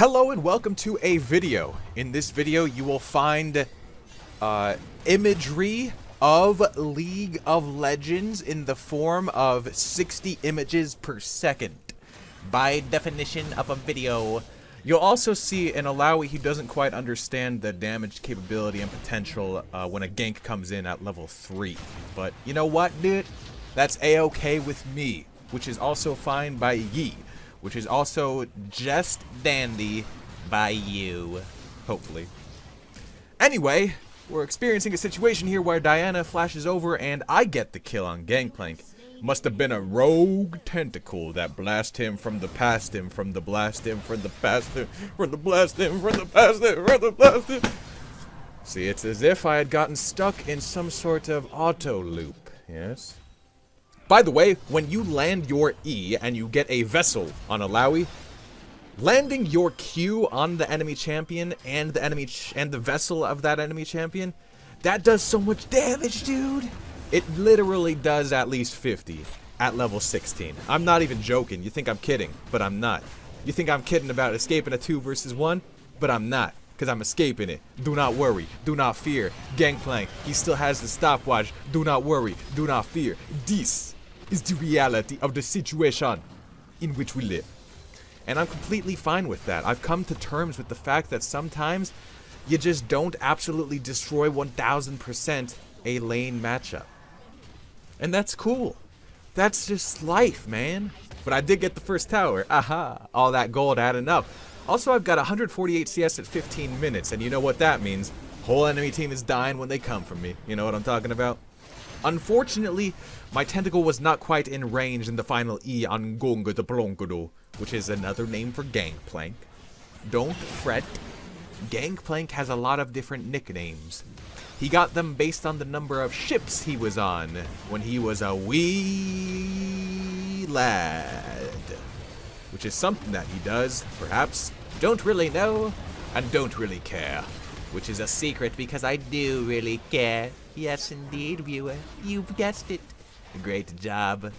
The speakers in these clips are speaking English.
Hello and welcome to a video. In this video you will find imagery of League of Legends in the form of 60 images per second. By definition of a video. You'll also see an Illaoi who doesn't quite understand the damage capability and potential when a gank comes in at level 3. But you know what, dude? That's a-okay with me, which is also fine by ye. Which is also just dandy by you, hopefully. Anyway, we're experiencing a situation here where Diana flashes over and I get the kill on Gangplank. Must have been a rogue tentacle that blast him from the past him, from the blast him, from the past him, from the blast him, from the past him, from the blast him. See, it's as if I had gotten stuck in some sort of auto loop, yes? By the way, when you land your E and you get a vessel on Illaoi, landing your Q on the enemy champion and the vessel of that enemy champion, that does so much damage, dude. It literally does at least 50 at level 16. I'm not even joking. You think I'm kidding, but I'm not. You think I'm kidding about escaping a 2 versus 1, but I'm not. Because I'm escaping it. Do not worry. Do not fear. Gangplank, he still has the stopwatch. Do not worry. Do not fear. This is the reality of the situation in which we live. And I'm completely fine with that. I've come to terms with the fact that sometimes you just don't absolutely destroy 1000% a lane matchup. And that's cool. That's just life, man. But I did get the first tower. Aha. All that gold adding up. Also, I've got 148 CS at 15 minutes, and you know what that means. Whole enemy team is dying when they come from me. You know what I'm talking about? Unfortunately, my tentacle was not quite in range in the final E on Gonga de Brongodo, which is another name for Gangplank. Don't fret. Gangplank has a lot of different nicknames. He got them based on the number of ships he was on when he was a wee lad. Which is something that he does, perhaps, don't really know, and don't really care. Which is a secret because I do really care. Yes, indeed, viewer. You've guessed it. Great job.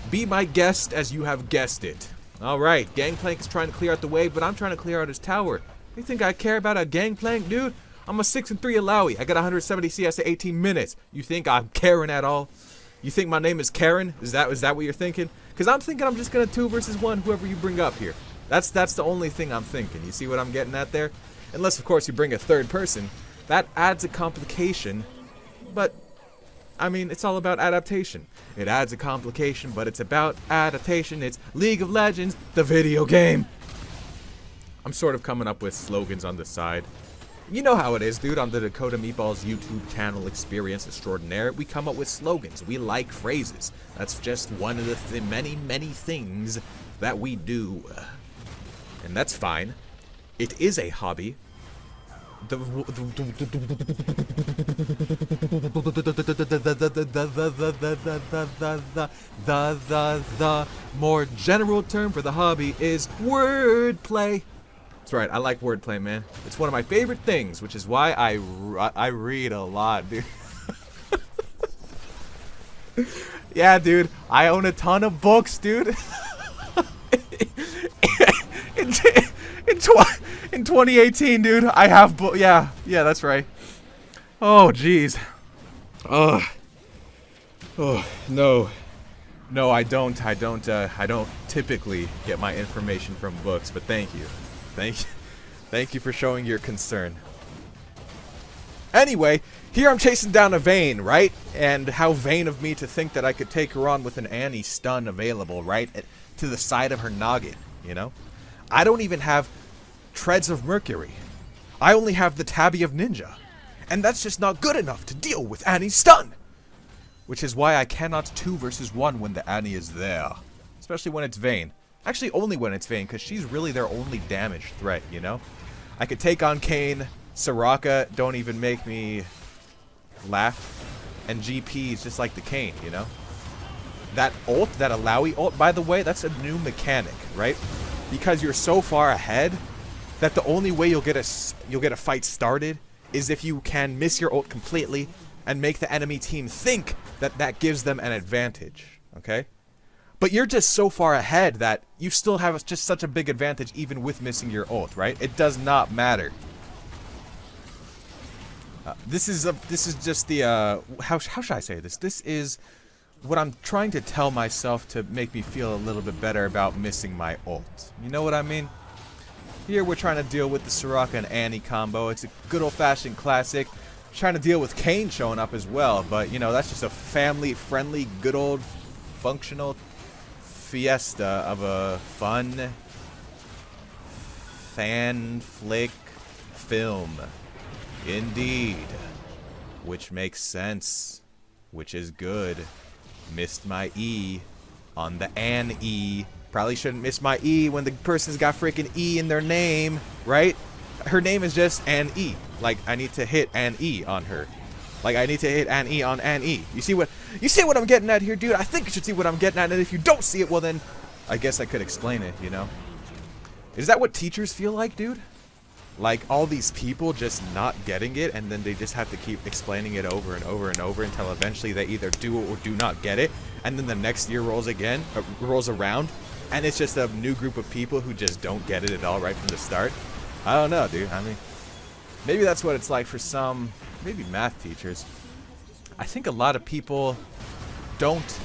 Be my guest as you have guessed it. Alright, Gangplank is trying to clear out the way, but I'm trying to clear out his tower. You think I care about a Gangplank, dude? I'm a 6-3 Illaoi. I got 170 CS at 18 minutes. You think I'm caring at all? You think my name is Karen? Is that what you're thinking? Because I'm thinking I'm just going to 2 versus 1 whoever you bring up here. That's the only thing I'm thinking. You see what I'm getting at there? Unless, of course, you bring a third person. That adds a complication. But, I mean, it's all about adaptation. It adds a complication, but it's about adaptation. It's League of Legends, the video game. I'm sort of coming up with slogans on the side. You know how it is, dude. On the Dakota Meatballs YouTube channel Experience Extraordinaire, we come up with slogans. We like phrases. That's just one of the many, many things that we do. And that's fine. It is a hobby. The more general term for the hobby is wordplay. That's right, I like wordplay, man. It's one of my favorite things, which is why I read a lot, dude. Yeah, dude, I own a ton of books, dude. In 2018, dude, I have yeah, that's right. Oh, jeez. Oh, no, I don't typically get my information from books, but thank you for showing your concern. Anyway, here I'm chasing down a Vayne, right? And how vain of me to think that I could take her on with an Annie stun available, right? To the side of her noggin, you know? I don't even have Treads of Mercury. I only have the Tabby of Ninja. And that's just not good enough to deal with Annie's stun! Which is why I cannot 2 versus 1 when the Annie is there. Especially when it's Vayne. Actually, only when it's Vayne, because she's really their only damage threat, you know? I could take on Kayn, Soraka, don't even make me laugh. And GP is just like the Kayn, you know? That ult, that Illaoi ult, by the way, that's a new mechanic, right? Because you're so far ahead that the only way you'll get a fight started is if you can miss your ult completely and make the enemy team think that that gives them an advantage, okay? But you're just so far ahead that you still have just such a big advantage even with missing your ult, right? It does not matter. This is just the how should I say this? This is what I'm trying to tell myself to make me feel a little bit better about missing my ult. You know what I mean? Here we're trying to deal with the Soraka and Annie combo. It's a good old-fashioned classic. Trying to deal with Kane showing up as well, but you know, that's just a family-friendly, good old functional fiesta of a fun fan flick film. Indeed. Which makes sense. Which is good. Missed my E on the an E. Probably shouldn't miss my E when the person's got freaking E in their name, right? Her name is just An E. Like, I need to hit An E on her. Like, I need to hit An E on An E. You see what I'm getting at here, dude? I think you should see what I'm getting at, and if you don't see it, well then, I guess I could explain it, you know? Is that what teachers feel like, dude? Like, all these people just not getting it, and then they just have to keep explaining it over and over and over until eventually they either do or do not get it, and then the next year rolls around, and it's just a new group of people who just don't get it at all right from the start. I don't know, dude. I mean, maybe that's what it's like for some, maybe math teachers. I think a lot of people don't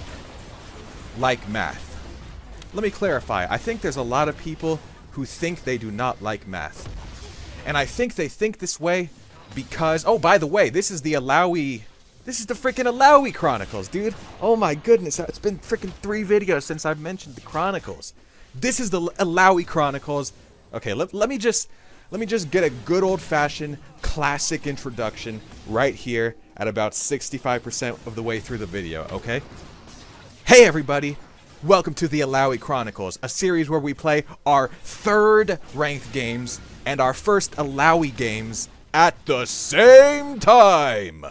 like math. Let me clarify. I think there's a lot of people who think they do not like math. And I think they think this way because, oh, by the way, this is the Illaoi, this is the freaking Illaoi Chronicles, dude. Oh my goodness, it's been freaking 3 videos since I've mentioned the Chronicles. This is the Illaoi Chronicles. Okay, let me just get a good old-fashioned classic introduction right here at about 65% of the way through the video, okay? Hey everybody, welcome to the Illaoi Chronicles, a series where we play our 3rd ranked games and our first Illaoi games at the same time.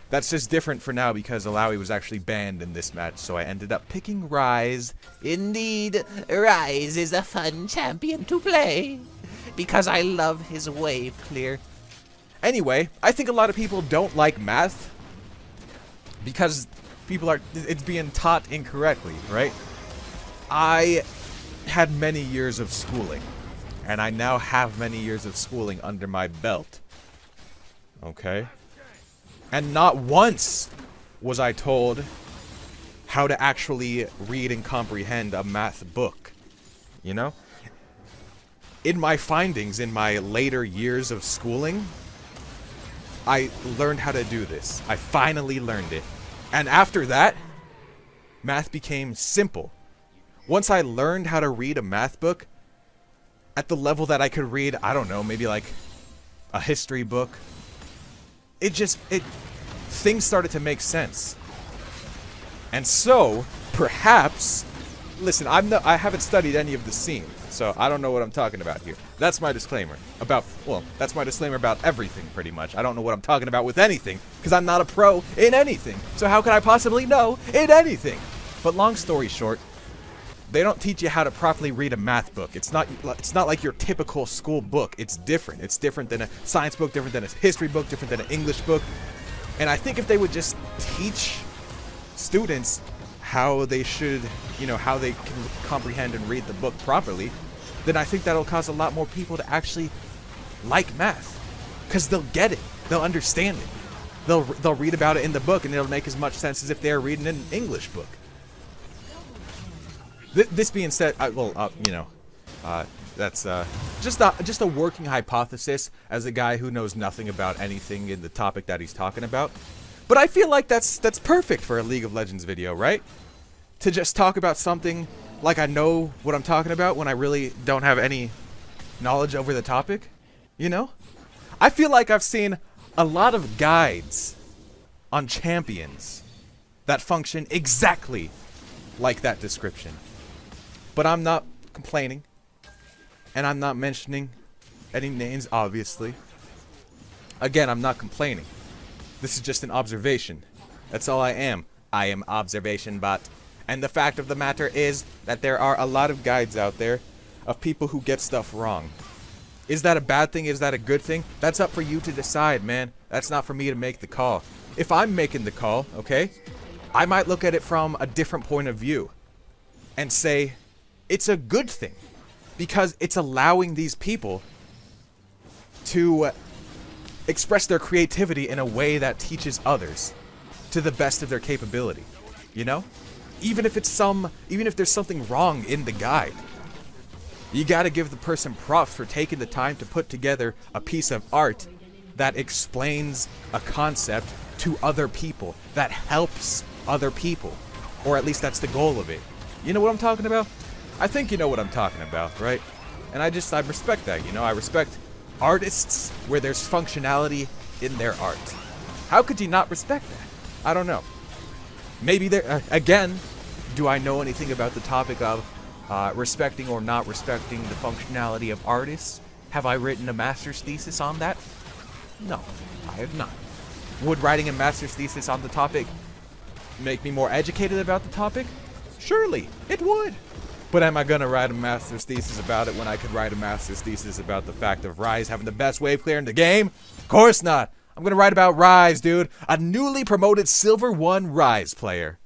That's just different for now because Illaoi was actually banned in this match, so I ended up picking Rise. Indeed, Rise is a fun champion to play because I love his wave clear. Anyway, I think a lot of people don't like math because it's being taught incorrectly, right? I had many years of schooling, and I now have many years of schooling under my belt. Okay? And not once was I told how to actually read and comprehend a math book. You know? In my findings, in my later years of schooling, I learned how to do this. I finally learned it. And after that, math became simple. Once I learned how to read a math book, at the level that I could read, I don't know, maybe like a history book, things started to make sense. And so, perhaps, listen, I haven't studied any of the scene, so I don't know what I'm talking about here. That's my disclaimer that's my disclaimer about everything, pretty much. I don't know what I'm talking about with anything, because I'm not a pro in anything. So how could I possibly know in anything? But long story short, they don't teach you how to properly read a math book. It's not like your typical school book. It's different. It's different than a science book, different than a history book, different than an English book. And I think if they would just teach students how they should, how they can comprehend and read the book properly, then I think that'll cause a lot more people to actually like math. Because they'll get it. They'll understand it. They'll read about it in the book, and it'll make as much sense as if they're reading an English book. This being said, that's just a working hypothesis as a guy who knows nothing about anything in the topic that he's talking about. But I feel like that's perfect for a League of Legends video, right? To just talk about something like I know what I'm talking about when I really don't have any knowledge over the topic, I feel like I've seen a lot of guides on champions that function exactly like that description. But I'm not complaining, and I'm not mentioning any names, obviously. Again, I'm not complaining. This is just an observation. That's all I am. I am observation bot. And the fact of the matter is that there are a lot of guides out there of people who get stuff wrong. Is that a bad thing? Is that a good thing? That's up for you to decide, man. That's not for me to make the call. If I'm making the call, okay, I might look at it from a different point of view. and say it's a good thing, because it's allowing these people to express their creativity in a way that teaches others to the best of their capability, you know? Even if there's something wrong in the guide, you gotta give the person props for taking the time to put together a piece of art that explains a concept to other people, that helps other people. Or at least that's the goal of it. You know what I'm talking about? I think you know what I'm talking about, right? And I respect that, you know? I respect artists where there's functionality in their art. How could you not respect that? I don't know. Maybe there, again, do I know anything about the topic of respecting or not respecting the functionality of artists? Have I written a master's thesis on that? No, I have not. Would writing a master's thesis on the topic make me more educated about the topic? Surely, it would. But am I gonna write a master's thesis about it when I could write a master's thesis about the fact of Rise having the best wave clear in the game? Of course not. I'm gonna write about Rise, dude. A newly promoted Silver 1 Rise player.